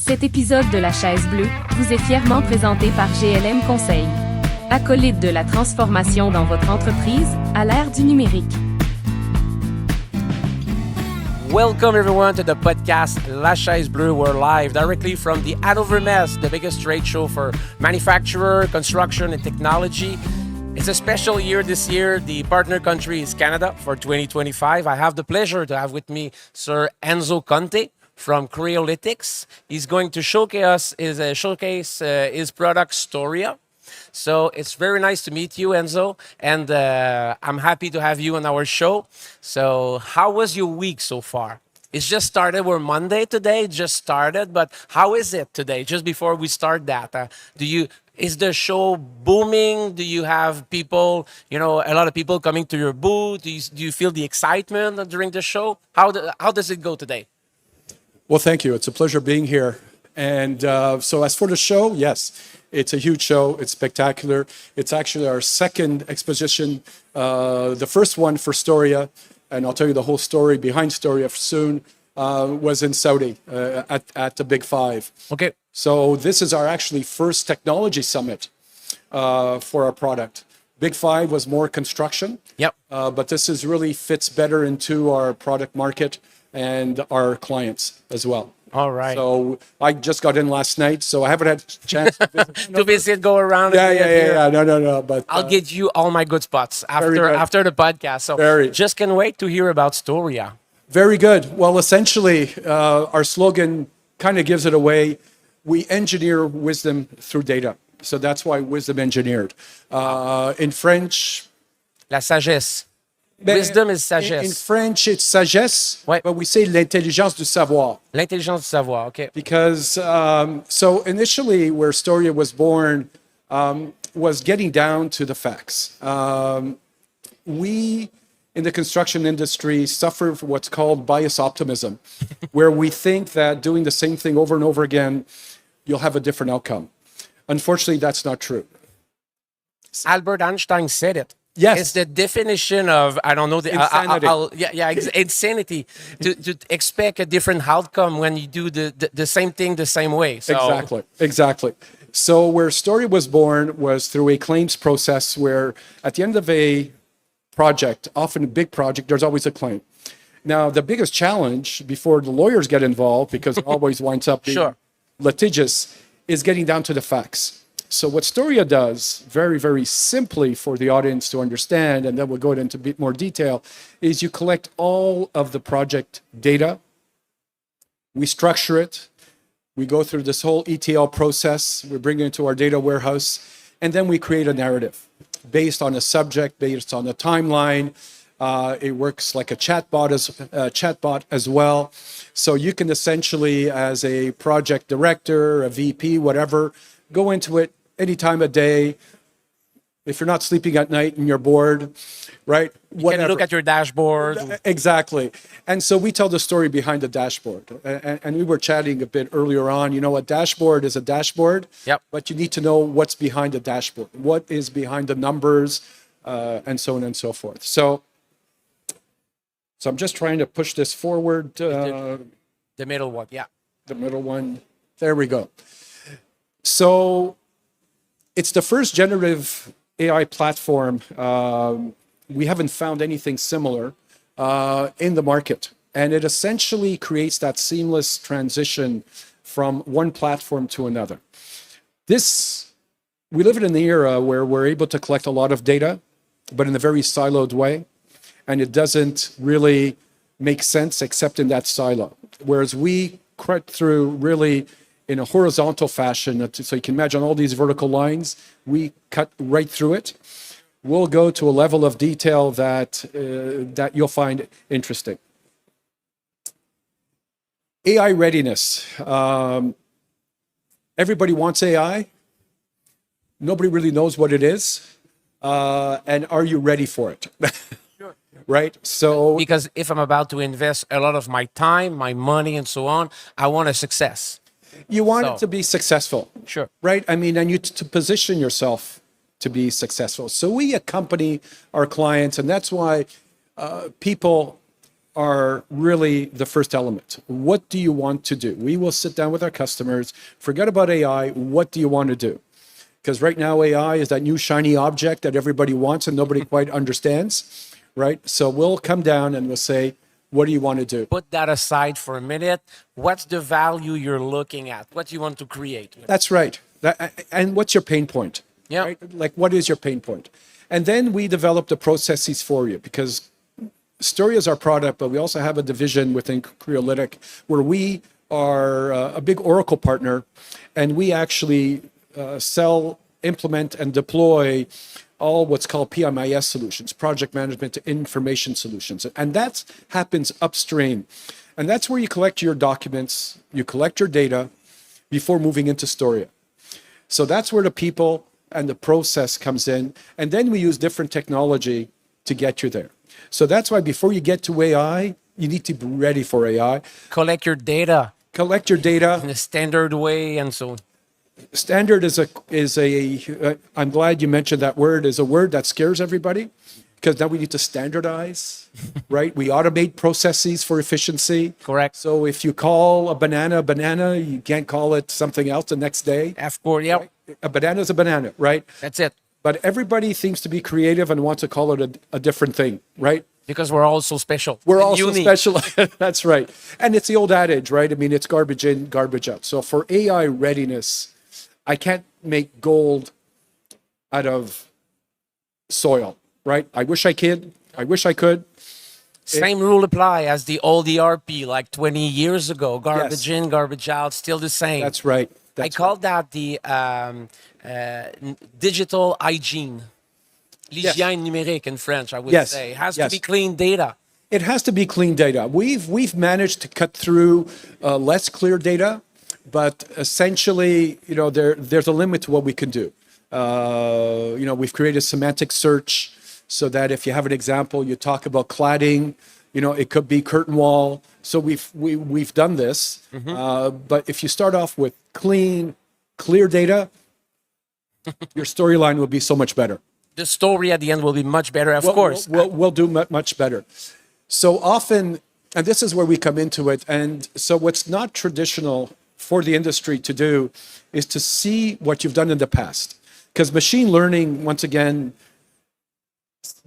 Cet épisode de la chaise bleue vous est fièrement présenté par GLM Conseil. Acolyte de la transformation dans votre entreprise à l'ère du numérique. Welcome everyone to the podcast La Chaise Bleue. We're live directly from the Hannover Messe, the biggest trade show for manufacturer, construction, and technology. It's a special year this year. The partner country is Canada for 2025. I have the pleasure to have with me Sir Enzo Conte from Creo Solutions. He's going to showcase his product Storia. So it's very nice to meet you, Enzo, and I'm happy to have you on our show. So how was your week so far? It's just started. We're Monday today, just started, but how is it today? Just before we start that, is the show booming? Do you have people, a lot of people coming to your booth? Do you feel the excitement during the show? How does it go today? Well, thank you. It's a pleasure being here. And so as for the show, yes, it's a huge show. It's spectacular. It's actually our second exposition, the first one for Storia, and I'll tell you the whole story behind Storia soon, was in Saudi at the Big Five. Okay. So this is our actually first technology summit for our product. Big Five was more construction. Yep. But this is really fits better into our product market and our clients as well. All right. So I just got in last night, so I haven't had a chance to visit, go around. Yeah. No. But I'll get you all my good spots after the podcast. So just can wait to hear about Storia. Very good. Well, essentially, our slogan kind of gives it away. We engineer wisdom through data. So that's why wisdom engineered. In French, La sagesse. Wisdom is sagesse. In French, it's sagesse, ouais. But we say l'intelligence du savoir. L'intelligence du savoir, okay. Because, so initially where Storia was born was getting down to the facts. We, in the construction industry, suffer from what's called bias optimism, where we think that doing the same thing over and over again, you'll have a different outcome. Unfortunately, that's not true. Albert Einstein said it. Yes. It's the definition of, I don't know, insanity. Insanity to expect a different outcome when you do the same thing the same way. So. Exactly. So where Storia was born was through a claims process where at the end of a project, often a big project, there's always a claim. Now, the biggest challenge before the lawyers get involved, because it always winds up being litigious, is getting down to the facts. So what Storia does, very, very simply for the audience to understand, and then we'll go into a bit more detail, is you collect all of the project data, we structure it, we go through this whole ETL process, we bring it into our data warehouse, and then we create a narrative based on a subject, based on a timeline. It works like a chatbot as well. So you can essentially, as a project director, a VP, whatever, go into it any time of day. If you're not sleeping at night and you're bored, right? You can look at your dashboard. Exactly. And so we tell the story behind the dashboard. And we were chatting a bit earlier on. A dashboard is a dashboard. Yep. But you need to know what's behind the dashboard. What is behind the numbers, and so on and so forth. So I'm just trying to push this forward. The middle one, yeah. The middle one. There we go. So it's the first generative AI platform. We haven't found anything similar in the market. And it essentially creates that seamless transition from one platform to another. We live in an era where we're able to collect a lot of data, but in a very siloed way. And it doesn't really make sense except in that silo. Whereas we cut through really in a horizontal fashion, so you can imagine all these vertical lines, we cut right through it. We'll go to a level of detail that you'll find interesting. AI readiness. Everybody wants AI. Nobody really knows what it is. And are you ready for it? Sure. Right? So because if I'm about to invest a lot of my time, my money, and so on, I want a success. You want it to be successful. Sure. Right? I mean, and you to position yourself to be successful. So we accompany our clients, and that's why people are really the first element. What do you want to do? We will sit down with our customers, forget about AI, what do you want to do? Because right now AI is that new shiny object that everybody wants and nobody quite understands, right? So we'll come down and we'll say, what do you want to do? Put that aside for a minute. What's the value you're looking at? What do you want to create? That's right. And what's your pain point? Yeah. Right? Like, what is your pain point? And then we develop the processes for you, because Storia is our product, but we also have a division within Creo where we are a big Oracle partner, and we actually sell, implement, and deploy all what's called PMIS solutions, project management information solutions. And that happens upstream. And that's where you collect your documents, you collect your data before moving into Storia. So that's where the people and the process comes in. And then we use different technology to get you there. So that's why before you get to AI, you need to be ready for AI. Collect your data. Collect your data in a standard way and so on. Standard I'm glad you mentioned that word, is a word that scares everybody, because now we need to standardize, right? We automate processes for efficiency. Correct. So if you call a banana, you can't call it something else the next day. Of course, yeah. Right? A banana is a banana, right? That's it. But everybody seems to be creative and wants to call it a different thing, right? Because we're all so special. We're all so unique. special. That's right. And it's the old adage, right? I mean, it's garbage in, garbage out. So for AI readiness, I can't make gold out of soil, right? I wish I could. Same rule apply as the old ERP like 20 years ago. Garbage Yes. in, garbage out, still the same. That's right. I call that the digital hygiene. L'hygiène numérique in French, I would Yes. say. It has Yes. to be clean data. It has to be clean data. We've managed to cut through less clear data, but essentially, there's a limit to what we can do. We've created semantic search so that if you have an example, you talk about cladding, it could be curtain wall. So we've done this. But if you start off with clean, clear data, your storyline will be so much better. The story at the end will be much better, of course. We'll do much better. So often, and this is where we come into it, and so what's not traditional for the industry to do is to see what you've done in the past. Because machine learning, once again,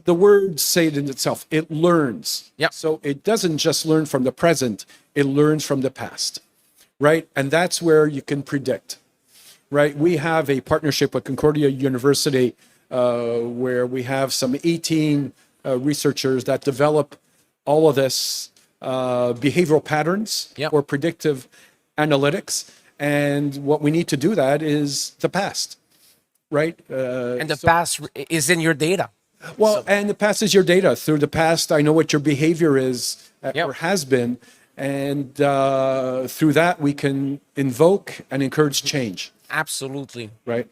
the words say it in itself, it learns. Yep. So it doesn't just learn from the present, it learns from the past, right? And that's where you can predict, right? We have a partnership with Concordia University where we have some 18 researchers that develop all of this behavioral patterns or predictive analytics. And what we need to do that is the past, right? And the past is in your data. Well, and the past is your data. Through the past, I know what your behavior is or has been. And through that, we can invoke and encourage change. Absolutely. Right?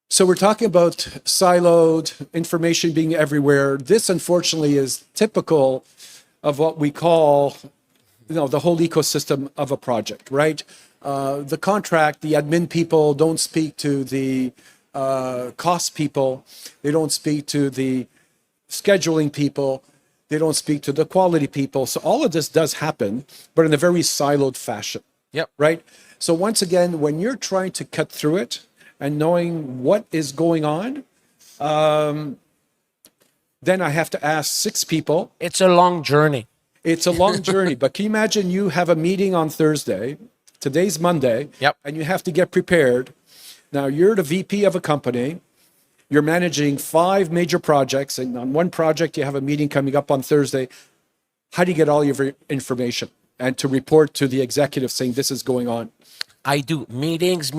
So we're talking about siloed information being everywhere. This, unfortunately, is typical of what we call, the whole ecosystem of a project, right? The contract, the admin people don't speak to the cost people. They don't speak to the scheduling people. They don't speak to the quality people. So all of this does happen, but in a very siloed fashion. Yep. Right? So once again, when you're trying to cut through it and knowing what is going on, then I have to ask 6 people. It's a long journey. It's a long journey. But can you imagine you have a meeting on Thursday, today's Monday, and you have to get prepared. Now, you're the VP of a company. You're managing 5 major projects. And on one project, you have a meeting coming up on Thursday. How do you get all your information and to report to the executive saying this is going on? I do meetings.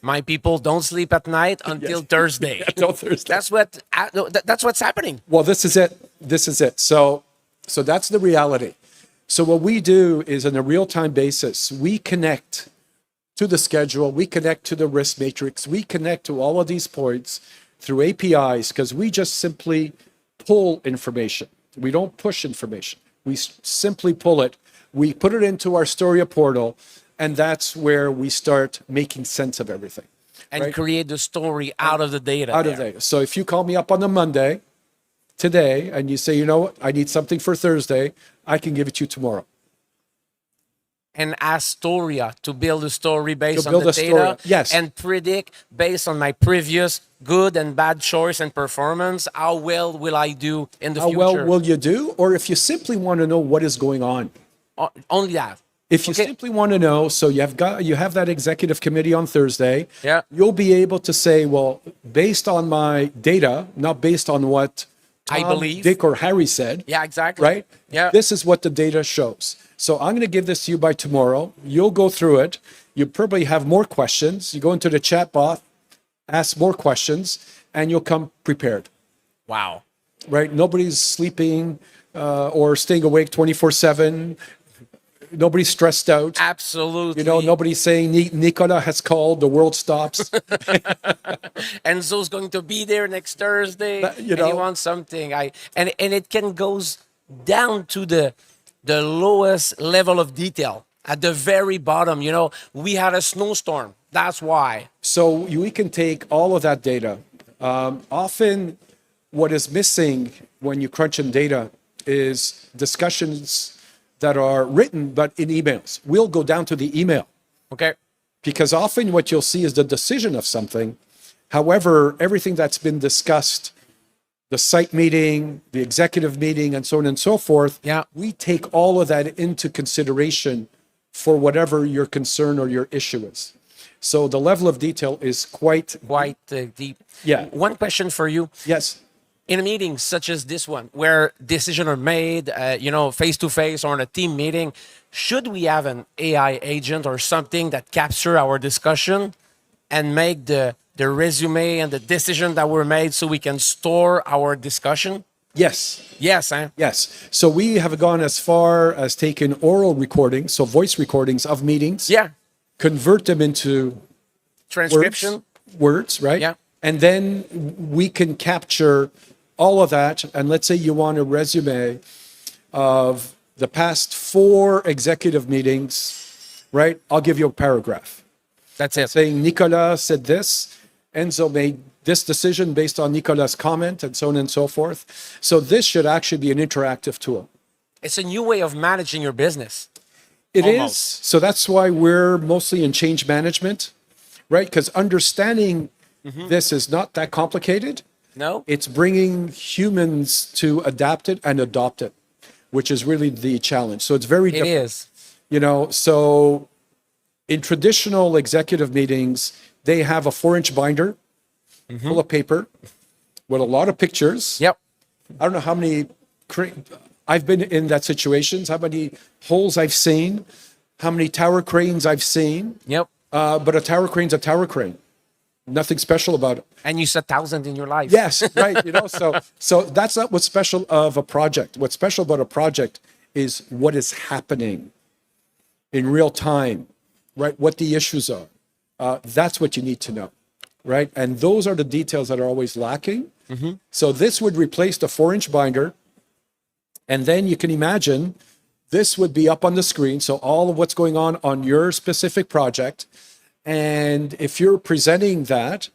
My people don't sleep at night until Thursday. Until Thursday. That's what's happening. Well, this is it. So that's the reality. So what we do is on a real-time basis, we connect to the schedule, we connect to the risk matrix, we connect to all of these points through APIs, because we just simply pull information. We don't push information. We simply pull it. We put it into our Storia portal, and that's where we start making sense of everything. And create the story out of the data. Out of data. So if you call me up on a Monday, today and you say, you know what, I need something for Thursday, I can give it to you tomorrow. And ask Storia to build a story based on build the a data, story, yes. and predict based on my previous good and bad choice and performance, how well will I do in the How future. well will you do? Or if you simply want to know what is going on. Only that. If you simply want to know, so you have that executive committee on Thursday, Yeah. you'll be able to say, well, based on my data, not based on what I Tom, believe. Dick, or Harry said. Yeah, exactly. Right? Yeah. This is what the data shows. So I'm going to give this to you by tomorrow. You'll go through it. You probably have more questions. You go into the chat bot, ask more questions, and you'll come prepared. Wow. Right? Nobody's sleeping or staying awake 24/7. Nobody's stressed out. Absolutely. You know, nobody's saying Nicolas has called, the world stops. Enzo's going to be there next Thursday. You And he know. wants something. And it can goes down to the lowest level of detail. At the very bottom, you know, we had a snowstorm. That's why. So we can take all of that data. Often what is missing when you crunch in data is discussions that are written, but in emails. We'll go down to the email. Okay. Because often what you'll see is the decision of something. However, everything that's been discussed, the site meeting, the executive meeting, and so on and so forth, Yeah. we take all of that into consideration for whatever your concern or your issue is. So the level of detail is quite Deep. Yeah. One question for you. yes. In a meeting such as this one, where decisions are made, face to face or in a team meeting, should we have an AI agent or something that capture our discussion and make the resume and the decision that were made so we can store our discussion? Yes. Yes, eh? Yes. So we have gone as far as taking oral recordings, so voice recordings of meetings, Yeah. convert them into Transcription. words, right? Yeah. And then we can capture all of that. And let's say you want a resume of the past 4 executive meetings, right? I'll give you a paragraph That's it. saying Nicolas said this, Enzo made this decision based on Nicolas' comment, and so on and so forth. So this should actually be an interactive tool. It's a new way of managing your business. It is. Almost. So that's why we're mostly in change management, right? Because understanding this is not that complicated. No? It's bringing humans to adapt it and adopt it, which is really the challenge. So it's very It different. is. You know, so in traditional executive meetings, they have a 4-inch binder full of paper with a lot of pictures. Yep. I don't know how many, I've been in that situations, how many holes I've seen, how many tower cranes I've seen. Yep. But a tower crane's a tower crane. Nothing special about it. And you said 1,000 in your life. Yes, right. You know, so that's not what's special of a project. What's special about a project is what is happening in real time, right? What the issues are. That's what you need to know, right? And those are the details that are always lacking. So this would replace the 4-inch binder. And then you can imagine this would be up on the screen. So all of what's going on your specific project. And if you're presenting that,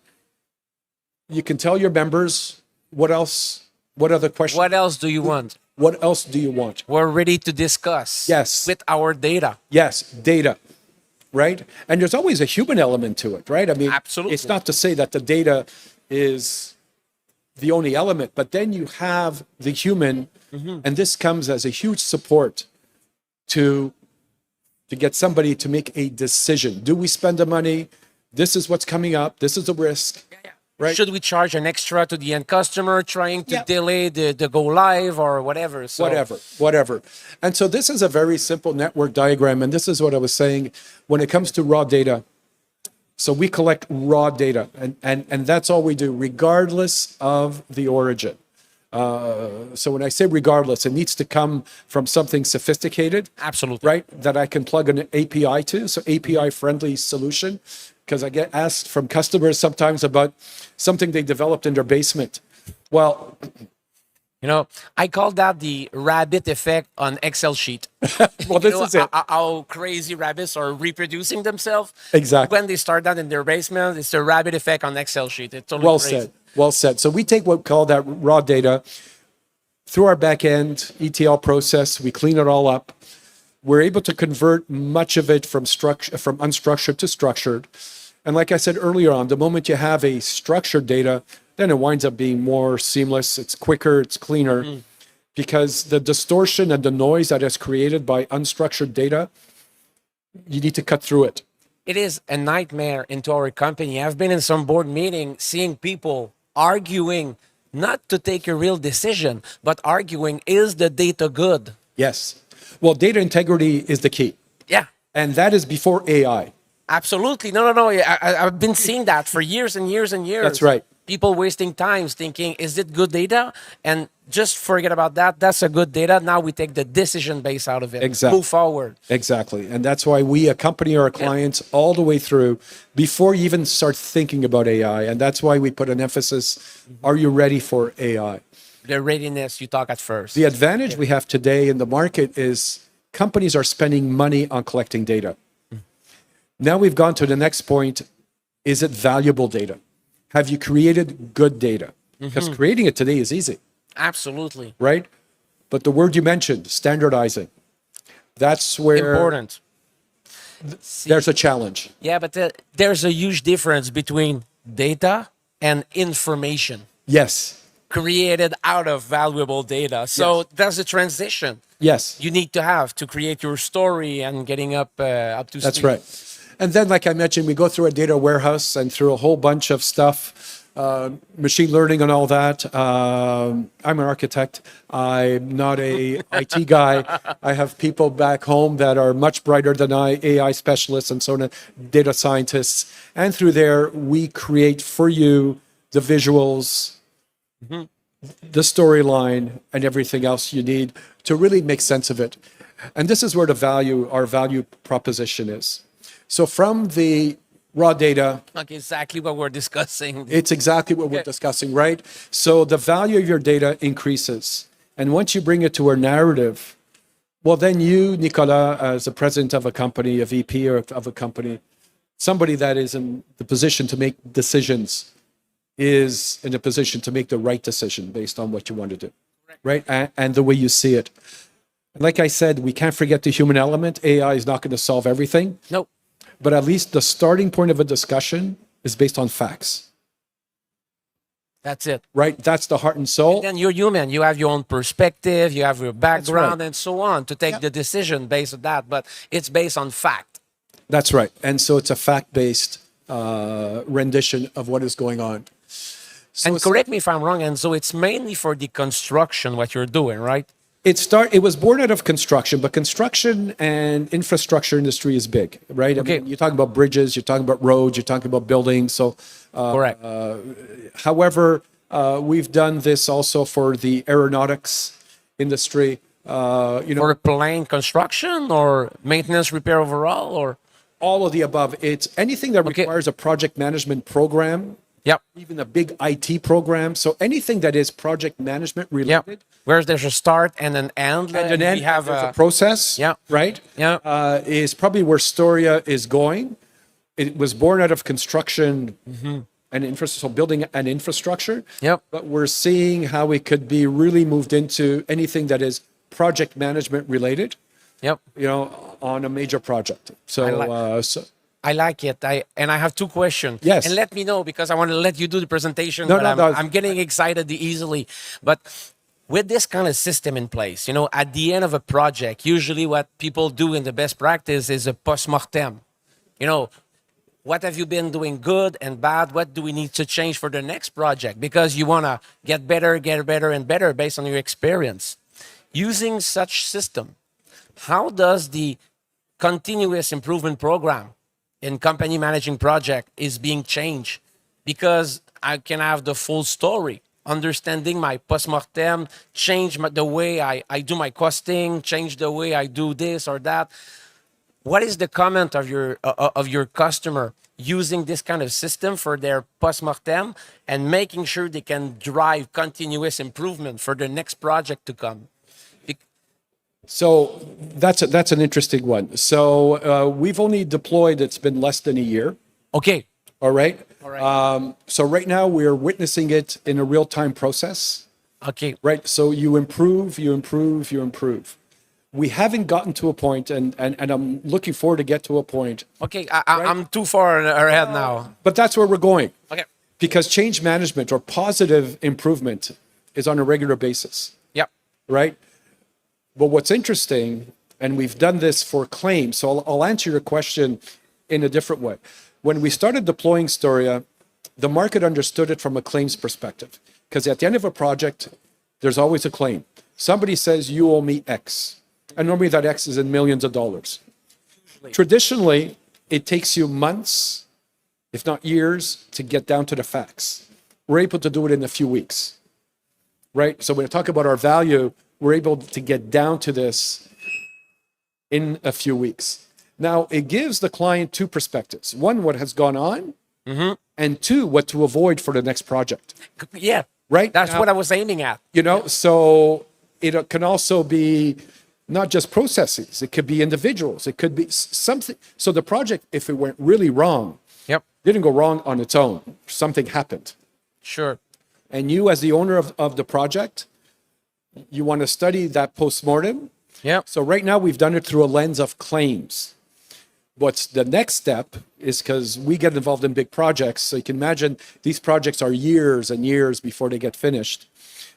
you can tell your members what other questions. What else do you want? What else do you want? We're ready to discuss. Yes. With our data. Yes, data, right? And there's always a human element to it, right? I mean, Absolutely. It's not to say that the data is the only element, but then you have the human, and this comes as a huge support to get somebody to make a decision. Do we spend the money? This is what's coming up. This is the risk. Right. Should we charge an extra to the end customer trying to Yeah. delay the go live or whatever? So, Whatever. And so this is a very simple network diagram. And this is what I was saying when it comes to raw data. So we collect raw data and that's all we do, regardless of the origin. So when I say regardless, it needs to come from something sophisticated, Absolutely. right? That I can plug an API to, so API friendly solution. Because I get asked from customers sometimes about something they developed in their basement. Well, You know, I call that the rabbit effect on Excel sheet. well, this is it. How crazy rabbits are reproducing themselves. Exactly. When they start that in their basement, it's the rabbit effect on Excel sheet. It's totally Well crazy. said. Well said. So we take what we call that raw data. through our back end ETL process, we clean it all up. We're able to convert much of it from unstructured to structured. And like I said earlier on, the moment you have a structured data, then it winds up being more seamless. It's quicker, it's cleaner, because the distortion and the noise that is created by unstructured data, you need to cut through it. It is a nightmare into our company. I've been in some board meeting seeing people arguing not to take a real decision, but arguing, is the data good? Yes. Well, data integrity is the key. Yeah, And that is before AI. absolutely. No. I've been seeing that for years and years and years. That's right. People wasting time thinking, is it good data? And just forget about that. That's a good data. Now we take the decision base out of it. Exactly. Move forward. Exactly. And that's why we accompany our clients all the way through before you even start thinking about AI. And that's why we put an emphasis, are you ready for AI? The readiness you talk at first. The advantage we have today in the market is companies are spending money on collecting data. Now we've gone to the next point. Is it valuable data? Have you created good data? Because creating it today is easy, Absolutely. right? But the word you mentioned, standardizing, that's where Important. there's a challenge. Yeah, but there's a huge difference between data and information Yes, created out of valuable data. So there's a transition yes, you need to have to create your story and getting up to that's speed. right. And then, like I mentioned, we go through a data warehouse and through a whole bunch of stuff, machine learning and all that. I'm an architect. I'm not a IT guy. I have people back home that are much brighter than I, AI specialists and so on, data scientists. And through there, we create for you the visuals, the storyline, and everything else you need to really make sense of it. And this is where our value proposition is. So from the raw data, Like exactly what we're discussing. it's exactly what we're discussing, right? So the value of your data increases. And once you bring it to a narrative, well, then you, Nicolas, as the president of a company, a VP of a company, somebody that is in the position to make decisions, is in a position to make the right decision based on what you want to do, right? And the way you see it. And like I said, we can't forget the human element. AI is not going to solve everything. Nope. But at least the starting point of a discussion is based on facts, That's it. right? That's the heart and soul. Then you're human. You have your own perspective. You have your background right. and so on to take the decision based on that. But it's based on fact. That's right. And so it's a fact-based rendition of what is going on. So And correct me if I'm wrong, and so it's mainly for the construction what you're doing, right? it was born out of construction, but construction and infrastructure industry is big, right? Okay. I mean, you're talking about bridges, you're talking about roads, you're talking about buildings. So, Correct. however, we've done this also for the aeronautics industry. For plane construction or maintenance repair overall, or All of the above. It's anything that Okay. requires a project management program, yep, even a big IT program. So anything that is project management yep. related. Where there's a start and an end. And then we have there's a process, Yeah. right? Yeah. Is probably where Storia is going. It was born out of construction and so building an infrastructure. Yep. But we're seeing how it could be really moved into anything that is project management related, Yep. on a major project. So, I like it. I have two questions. Yes. And let me know because I want to let you do the presentation. No, but no, I'm getting excited easily. But with this kind of system in place, at the end of a project, usually what people do in the best practice is a post-mortem. What have you been doing good and bad? What do we need to change for the next project? Because you want to get better and better based on your experience. Using such system, how does the continuous improvement program in company managing project is being changed? Because I can have the full story, understanding my post-mortem, change the way I do my costing, change the way I do this or that. What is the comment of your customer using this kind of system for their post-mortem and making sure they can drive continuous improvement for the next project to come? So that's an interesting one. So we've only deployed, it's been less than a year. Okay. All right. All right. So right now we're witnessing it in a real-time process. Okay. right? So you improve, you improve, you improve. We haven't gotten to a point, and I'm looking forward to get to a point, Okay. I'm too far ahead now. but that's where we're going. Okay. Because change management or positive improvement is on a regular basis, Yep. right? But what's interesting, and we've done this for claims, so I'll answer your question in a different way. When we started deploying Storia, the market understood it from a claims perspective. Because at the end of a project, there's always a claim. Somebody says, you owe me X. And normally that X is in millions of dollars. Traditionally, it takes you months, if not years, to get down to the facts. We're able to do it in a few weeks, right? So when we talk about our value, we're able to get down to this in a few weeks. Now, it gives the client two perspectives. One, what has gone on, and two, what to avoid for the next project. Yeah. Right? That's Now, what I was aiming at. you know, so it can also be not just processes, it could be individuals, it could be something. So the project, if it went really wrong, Yep. didn't go wrong on its own, something happened. Sure. And you, as the owner of the project, you want to study that postmortem. Yep. So right now we've done it through a lens of claims. What's the next step is, because we get involved in big projects, so you can imagine these projects are years and years before they get finished.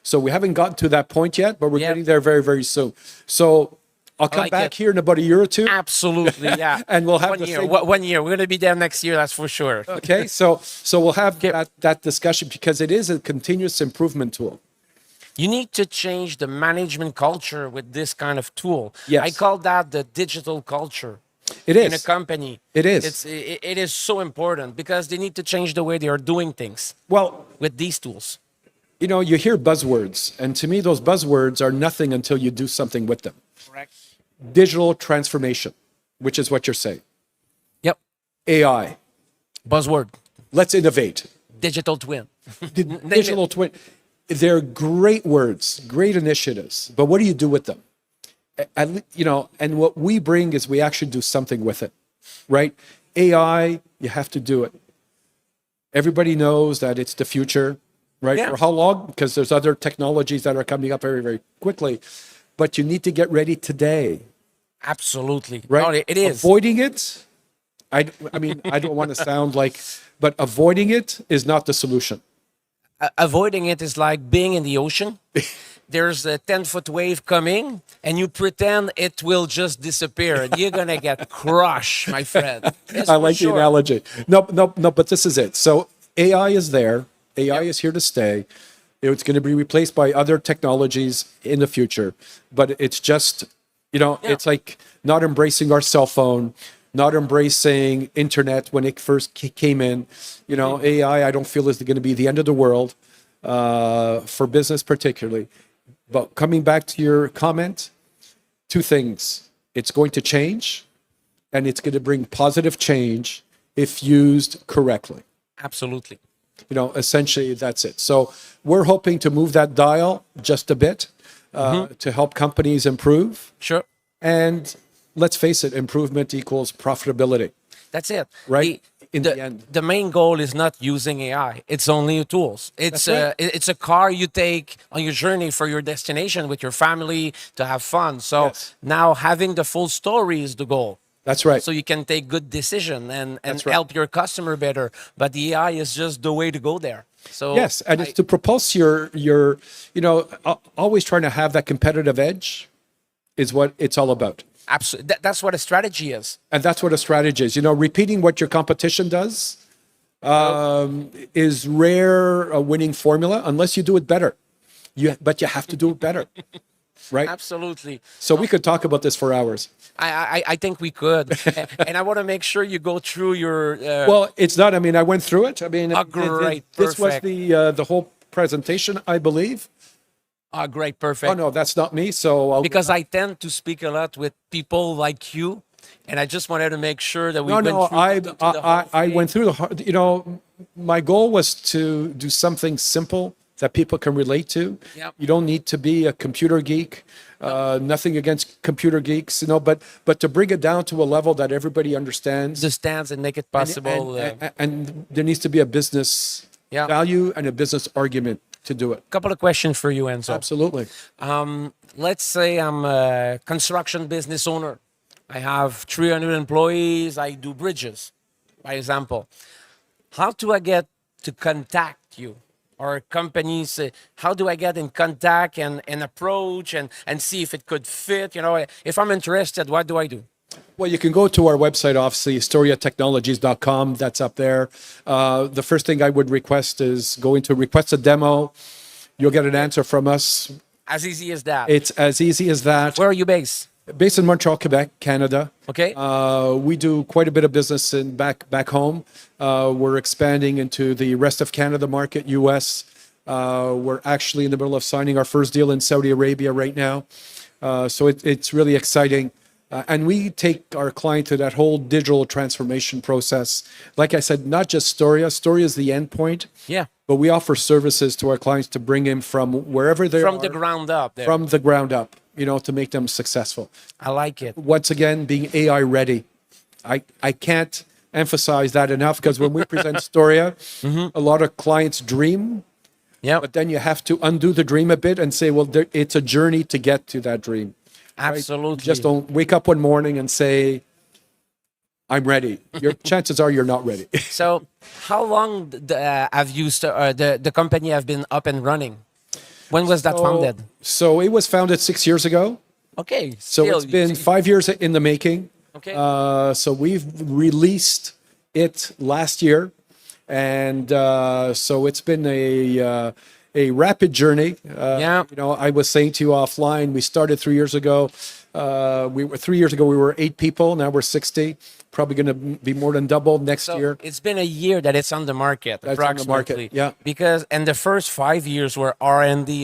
So we haven't gotten to that point yet, but we're getting there very, very soon. So I'll come like back it. here in about a year or two. Absolutely. Yeah. And we'll have one the year. same- 1 year. We're going to be there next year. That's for sure. Okay, so we'll have that discussion, because it is a continuous improvement tool. You need to change the management culture with this kind of tool. Yes. I call that the digital culture. It is. In a company. It is. It is so important because they need to change the way they are doing things Well, with these tools. you know, you hear buzzwords, and to me, those buzzwords are nothing until you do something with them. Correct. Digital transformation, which is what you're saying. Yep. AI. Buzzword. Let's innovate. Digital twin. Digital twin. They're great words, great initiatives, but what do you do with them? You know, and what we bring is we actually do something with it, right? AI, you have to do it. Everybody knows that it's the future, right? Yeah. For how long? Because there's other technologies that are coming up very, very quickly, but you need to get ready today, Absolutely. right? No, it is. Avoiding it, I mean, I don't want to sound like, but avoiding it is not the solution. Avoiding it is like being in the ocean. There's a 10-foot wave coming, and you pretend it will just disappear. And you're going to get crushed, my friend. That's I for like sure. the analogy. No, but this is it. So AI is there. AI is here to stay. It's going to be replaced by other technologies in the future. But it's just, you know, it's like not embracing our cell phone, not embracing internet when it first came in. You know, AI, I don't feel is going to be the end of the world for business particularly. But coming back to your comment, two things. It's going to change, and it's going to bring positive change if used correctly. Absolutely. You know, essentially, that's it. So we're hoping to move that dial just a bit to help companies improve. Sure. And let's face it, improvement equals profitability. That's it. Right? In The, the end. the main goal is not using AI. It's only tools. It's That's right. it's a car you take on your journey for your destination with your family to have fun. So Yes. now having the full story is the goal. That's right. So you can take good decision and That's right. help your customer better. But the AI is just the way to go there. So Yes, and it's to propulse your, you know, always trying to have that competitive edge is what it's all about. absolutely, that's what a strategy is. And that's what a strategy is. You know, repeating what your competition does is rare a winning formula unless you do it better. But you have to do it better, right? Absolutely. So we could talk about this for hours. I think we could. And I want to make sure you go through your... Well, it's not. I mean, I went through it. I mean, great. this was Perfect. the whole presentation, I believe. great, perfect. Oh no, that's not me. So I'll, Because I tend to speak a lot with people like you, and I just wanted to make sure that we no, went no, through the I whole went thing. through the hard. You know, my goal was to do something simple that people can relate to. Yep. You don't need to be a computer geek. Nothing against computer geeks, you know, but to bring it down to a level that everybody understands. Understands and make it possible. And there needs to be a business Yeah. value and a business argument to do it. Couple of questions for you, Enzo. Absolutely. Let's say I'm a construction business owner. I have 300 employees. I do bridges, by example. How do I get to contact you? Or companies, how do I get in contact and approach and see if it could fit? You know, if I'm interested, what do I do? Well, you can go to our website, obviously, storiatechnologies.com. That's up there. The first thing I would request is going to request a demo. You'll get an answer from us. As easy as that. It's as easy as that. Where are you based? Based in Montreal, Quebec, Canada. Okay. We do quite a bit of business in back home. We're expanding into the rest of Canada market, US. We're actually in the middle of signing our first deal in Saudi Arabia right now. So it's really exciting. And we take our client to that whole digital transformation process. Like I said, not just Storia. Storia is the end point. Yeah. But we offer services to our clients to bring him from wherever they are. From the ground up. There. From the ground up, you know, to make them successful. I like it. Once again, being AI ready. I can't emphasize that enough, because when we present Storia, a lot of clients dream. Yeah. But then you have to undo the dream a bit and say, well, it's a journey to get to that dream. Absolutely. Right? Just don't wake up one morning and say, I'm ready. Your chances are you're not ready. So how long have you, the company have been up and running? When was that founded? So it was founded 6 years ago. Okay. So it's been 5 years in the making. Okay. So we've released it last year. And so it's been a rapid journey. Yeah. You know, I was saying to you offline, we started 3 years ago. 3 years ago, we were 8 people. Now we're 60. Probably going to be more than double next year. It's been a year that it's on the market, That's approximately. on the market, yeah. Because, and the first 5 years were R&D,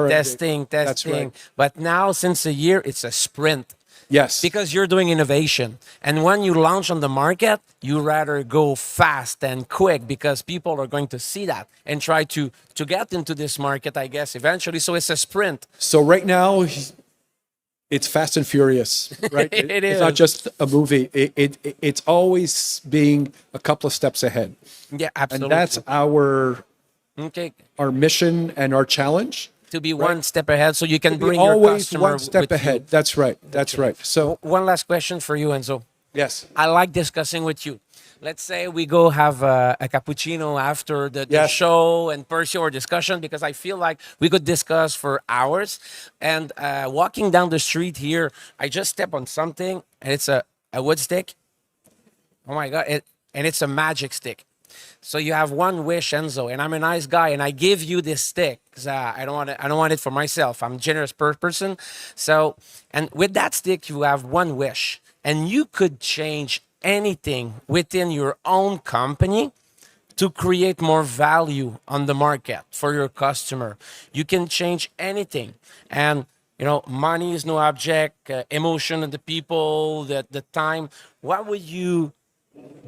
testing. That's right. But now, since a year, it's a sprint. Yes. Because you're doing innovation. And when you launch on the market, you rather go fast and quick, because people are going to see that and try to get into this market, I guess, eventually. So it's a sprint. So right now, it's Fast and Furious, right? It is. It's not just a movie. It's always being a couple of steps ahead. Yeah, absolutely. And that's our okay. Our mission and our challenge. To be one step ahead, so you can bring your always customer one step with ahead. you. That's right. That's right. So One last question for you, Enzo. yes. I like discussing with you. Let's say we go have a cappuccino after the Yes. show and pursue our discussion, because I feel like we could discuss for hours. And walking down the street here, I just step on something, and it's a wood stick. Oh my God. And it's a magic stick. So you have one wish, Enzo, and I'm a nice guy, and I give you this stick because I don't want it for myself. I'm a generous person. So, and with that stick, you have one wish, and you could change anything within your own company to create more value on the market for your customer. You can change anything. And, you know, money is no object, emotion of the people, the time. What would you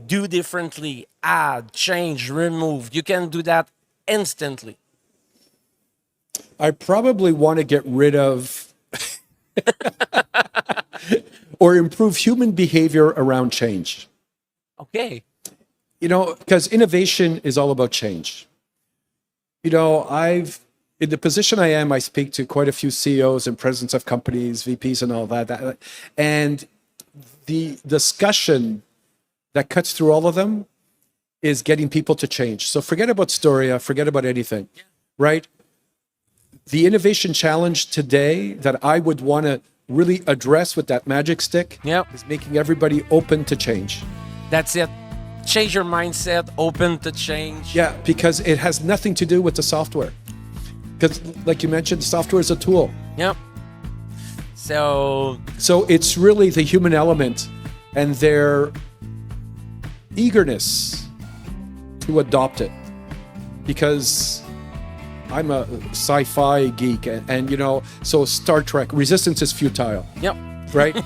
do differently? Add, change, remove. You can do that instantly. I probably want to get rid of or improve human behavior around change. Okay. You know, because innovation is all about change. You know, in the position I am, I speak to quite a few CEOs and presidents of companies, VPs and all that. And the discussion that cuts through all of them is getting people to change. So forget about Storia, forget about anything, right? The innovation challenge today that I would want to really address with that magic stick is making everybody open to change. That's it. Change your mindset, open to change. Yeah, because it has nothing to do with the software. Because like you mentioned, software is a tool. Yep. So it's really the human element and their eagerness to adopt it, because I'm a sci-fi geek and you know, so Star Trek, resistance is futile. Yep. Right?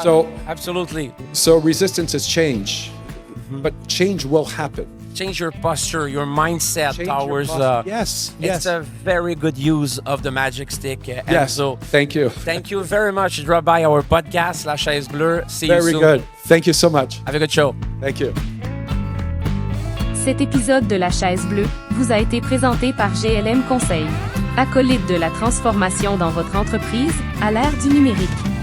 So absolutely. So resistance is change, but change will happen. Change your posture, your mindset towards. Yes. It's a very good use of the magic stick. Yes. So thank you. Thank you very much. Drop by our podcast, La Chaise Bleue. See you soon. Very good. Thank you so much. Have a good show. Thank you. Cet épisode de la chaise bleue vous a été présenté par GLM Conseil. Acolyte de la transformation dans votre entreprise à l'ère du numérique.